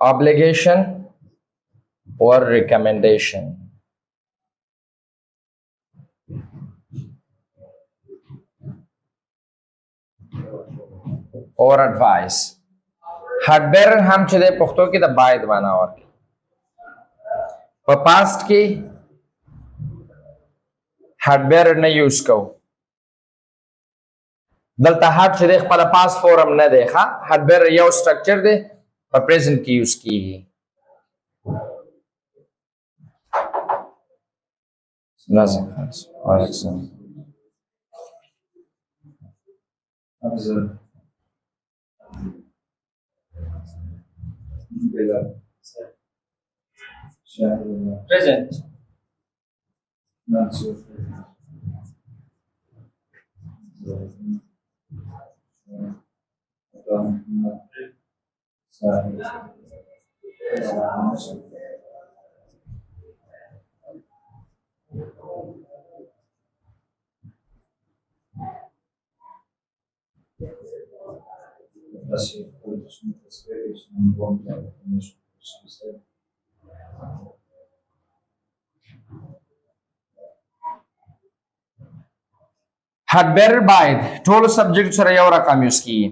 Obligation or recommendation or advice. had better هم چې د پښتو کې د باید معنا ورکړي. په پاست کې had better نه یوز کوو. دلته had چې د خپل پاست فورم نه دی ښه had better یو سټرکچر دی په پریزنت کې یوز کیږي. لازم Present. had better باید ټولو سبجیکټ سره یو رقم یوز کیږي.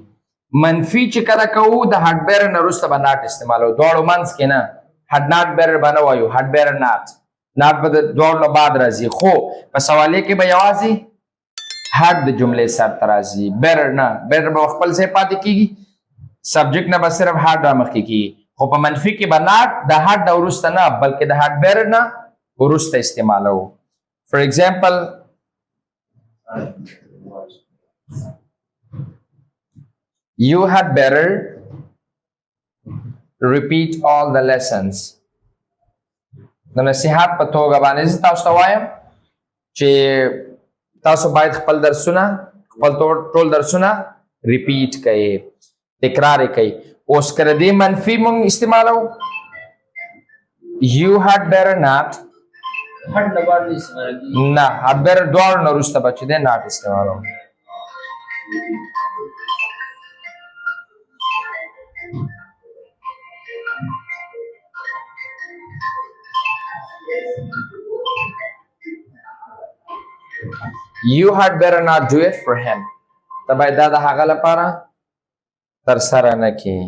منفي چې کله کوو د had better نه وروسته به not استعمالو. دواړو منځ کې نه had not better به نه وایو had better not به د دواړو نه بعد راځي خو په سوالیه کې به یوازې had د جملې سر ته راځي. better نه better به خپل ځای پاتې کیږي سبجیکټ نه به صرف had رامخکې کیږي خو په منفي کې به not د had نه وروسته نه بلکې د had better نه وروسته استعمالو. for example you had better repeat all the lessons. د نصیحت په توګه باندې زه تاسو ته وایم چې تاسو باید خپل درسونه خپل ټول درسونه ریپیټ کړئ تکرار کړئ. اوس کړه دې منفي مونږ استعمالو you had better not Had the word is already. نه had better دواړو نه وروسته به چې دی not استعمالو. You had better not do it for him. ته باید دا د هغه لپاره ترسره نه کړې.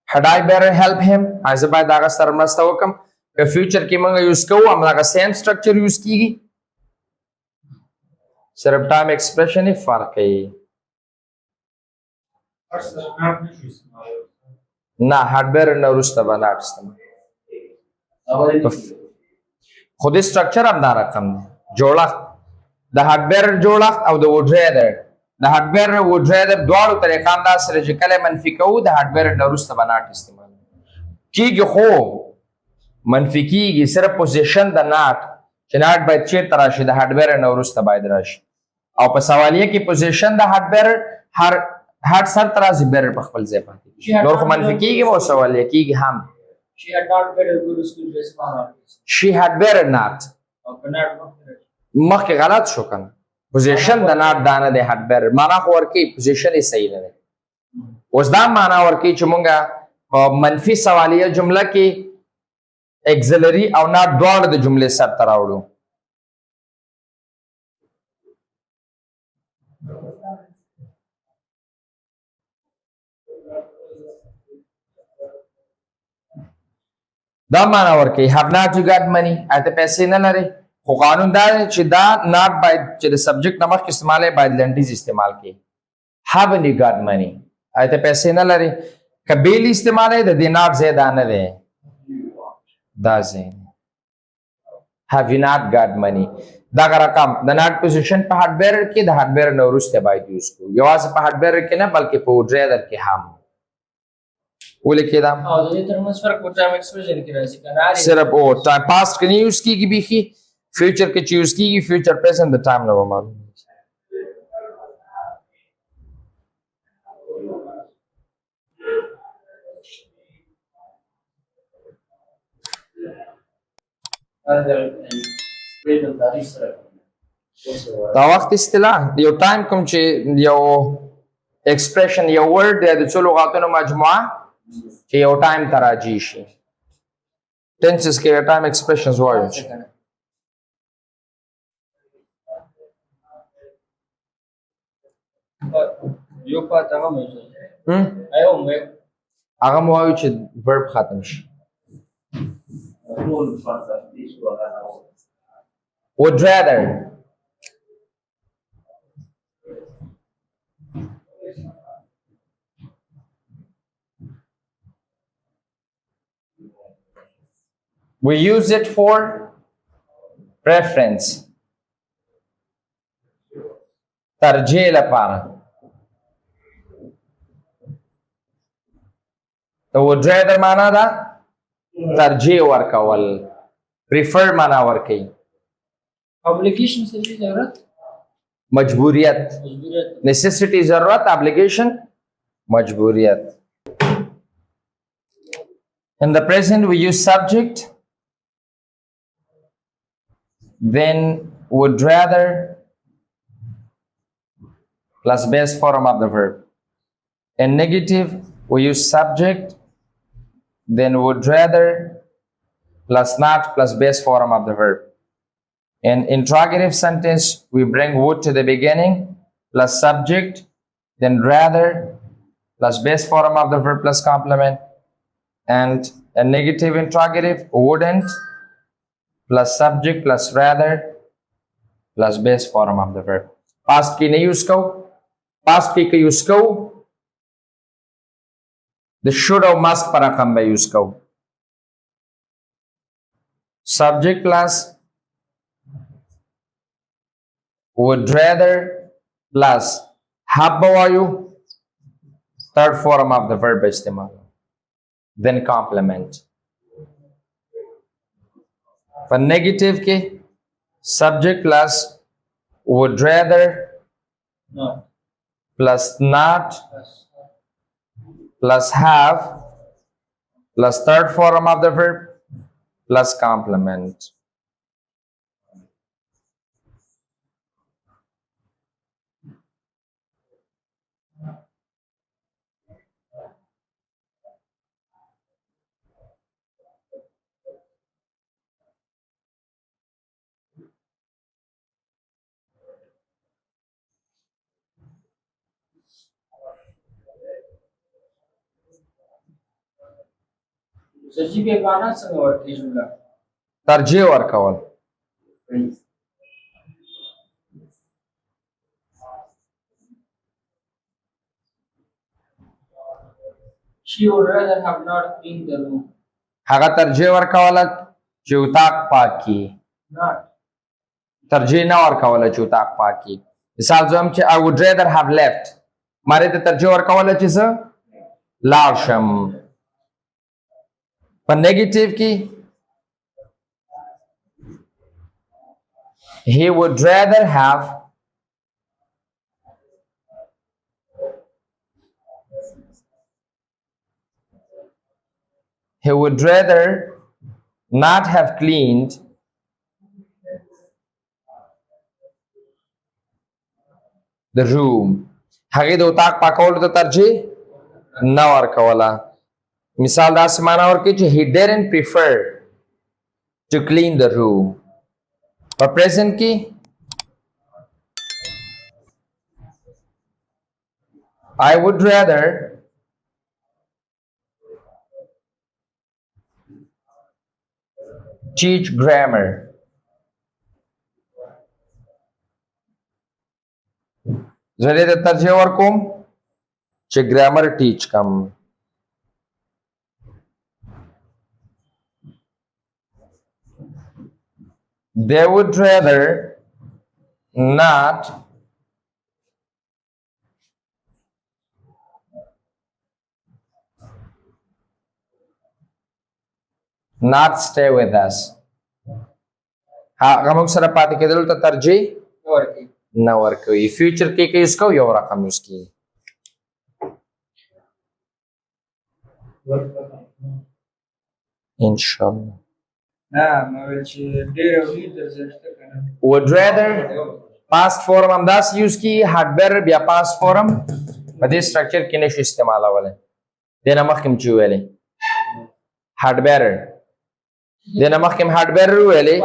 had I better help him زه باید هغه سره مرسته وکړم. که فیوچر کې موږ یوز کوو همدغه سیم سټرکچر یوز کیږي صرف ټایم ایکسپریشن یې فرق کوي. نه had better نه وروسته به not استعمال خو دې سټرکچر هم دا رقم دی جوړښت د had better جوړښت او د would rather د had better would rather دواړو طریقه هم داسې دی چې کله منفي کوو د had better نه وروسته به not استعمال کیږي خو منفي کیږي صرف پوزیشن د not چې not باید چیرته راشي د had better نه وروسته باید راشي او په سوالیه کې پوزیشن د had better had سر ته راځي better په خپل ځای پاتې نور خو منفي کیږي او سوالیه کیږي هم She had not better go to school dress for her. she had better not Okay, not better. مخکې غلط شو کنه پوزیشن د not دانه دی had better معنا خو ورکوي پوزیشن یې صحیح نه دی. اوس دا معنا ورکوي چې مونږ په منفي سوالیه جمله کې اگزلري او not دواړه د جملې سر ته راوړو. دا معنا ورکوي have not you got money اته پیسې نه لري خو قانون دا دی چې دا not باید چې د سبجیکټ نه مخکې استعمال باید لنډیز استعمال کړي. haven't you got money اته پیسې نه لري که بیل استعمال د دې not ځای دا نه دی دا ځای have you not got money دا رقم د not پوزیشن په had better کې د had better نه وروسته باید یوز کړو یوازې په had better کې نه بلکې په would rather کې هم ولیکې دا او د دې ترمنځ فرق په ټایم ایکسپریشن کې راځي کنه صرف او ټایم پاست کې نه یوز کیږي بیخي future کې چې use کیږي future present د time نه معلوم دا وخت اصطلاح یو ټایم کوم چې یو expression یو word د څو لغاتونو مجموعه چې یو ټایم ته راځي شي tenses کې ټایم expressions وایو یو پاتې هغه مې هغه مو وایو چې verb ختم شي would rather we use it for preference ترجیح لپاره the would rather معنا ده ترجیح ورکول prefer معنا ورکي obligation څه دي ضرورت مجبوریت مجبوریت necessity ضرورت obligation مجبوریت in the present we use subject then would rather plus base form of the verb in negative we use subject then would rather plus not plus base form of the verb. In interrogative sentence, we bring would to the beginning plus subject, then rather plus base form of the verb plus complement. And a negative interrogative, wouldn't plus subject plus rather plus base form of the verb. Past ki nahi use ko. Past ki ka use ko. The should or must para kam ba use ko. Subject plus would rather plus habba vayu third form of the verb istemal then complement for negative ke subject plus would rather no plus not plus have plus third form of the verb plus complement. سجی به معنا څنګه ورته جمله ترجیح ورکول she would rather have not cleaned the room هغه ترجیح ورکوله چې اتاق پاک کړي not ترجیح نه ورکوله چې اتاق پاک کړي مثال زم چې I would rather have left ماره ته ترجیح ورکوله چې څه لاړ شم په نیگیټیو کې he would rather have not have cleaned the room هغه د اتاق پاکولو ته ترجیح نه ورکوله مثال داسې معنا ورکړي چې he didn't prefer to clean the room په present کې I would rather teach grammar زه دې ته ترجیح ورکوم چې ګرامر ټیچ کم they would rather not stay with us هغه موږ سره پاتې کېدل ته ترجیح working. نه ورکوي. فیوچر کې کې یوز کوو یو رقم یوز کیږي. ان شاء الله. ما ویل چې ډېر او ډېر درځشته کنه. would rather past form هم داسې یوز کیږي. had better بیا past form په دې سټرکچر کې نشي استعمالولی. دې نه مخکې هم چې ویلې had better دې نه مخکې هم had better ویلې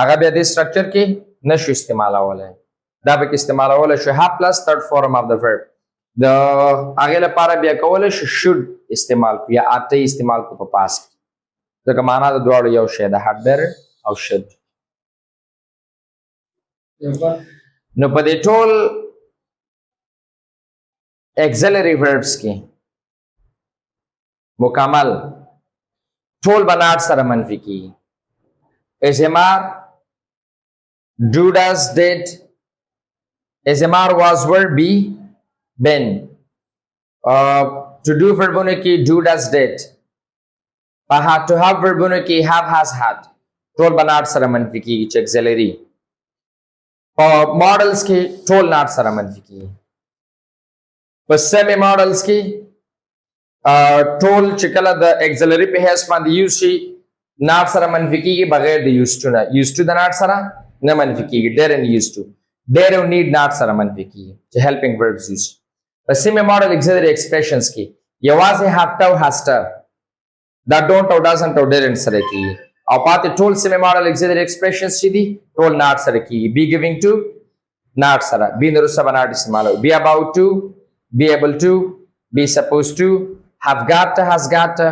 هغه بیا دې سټرکچر کې نشو استعمالولی. دا به کې استعمالولی شو have plus third form of the verb. د هغې لپاره بیا کولی شو should استعمال کړو یا ought to استعمال کړو په past کې. ځکه معنا د دواړو یو شی ده had better او should. نو په دې ټول auxiliary verbs کې مکمل ټول به not سره منفي کیږي. SMR do does did SMR was were be been to do verbونه کې do does did په had to have verbونه کې have has had ټول به not سره منفي کیږي چې auxiliary. په models کې ټول not سره منفي کیږي. په semi models کې ټول چې کله د auxiliary په حیث باندې یوز شي not سره منفي کیږي بغیر د used to نه. used to د not سره نه منفي کیږي. did and used to did او need not سره منفي کیږي چې helping verbs use. په semi model auxiliary expressions کې یوازې have to has to دا don't او doesn't او didn't سره کیږي. او پاتې ټول semi model auxiliary expressions چې دي ټول not سره کیږي. be giving to not سره be نه وروسته به not استعمالوي. be about to be able to be supposed to have got to has got to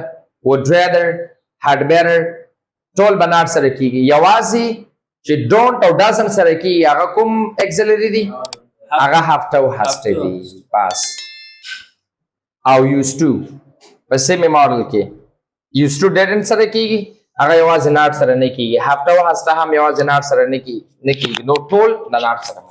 would rather had better ټول به not سره کیږي. یوازې چې don't او doesn't سره کیږي هغه کوم auxiliary دي هغه have to has to دي بس. او used to په semi model کې used to didn't سره کیږي هغه یوازې not سره نه کیږي. have to has to هم یوازې not سره نه کیږي. نو ټول د not سره